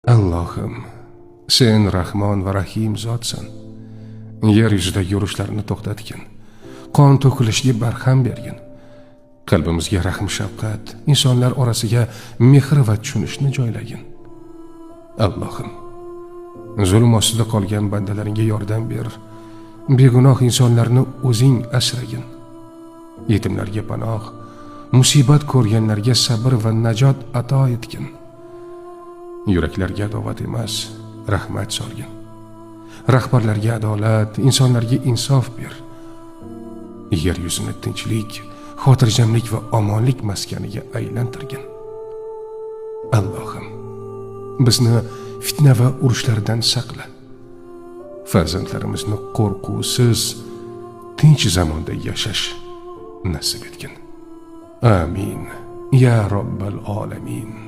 Allohim, sen Rahmon va Rahim zotsan. Yer yuzida yurishlarini to'xtatgin. Qon to'kilishiga barham bergin. Qalbimizga rahm shafqat, insonlar orasiga mehr va tushunishni joylagin. Allohim, zulm ostida qolgan bandalaringga yordam ber. Begunoh insonlarni o'zing asragin. Yetimlarga panoh, musibat ko'rganlarga sabr va najot ato etgin. Yuraklarga adovat emas, rahmat solgin. Rahbarlarga adolat, insonlarga insof ber. Yer yuzini tinchlik, xotirjamlik va omonlik maskaniga aylantirgin. Allohim, bizni fitna va urushlardan saqla. Farzandlarimizni qo'rquvsiz, tinch zamonda yashash nasib etgin. Amin ya robbal alamin.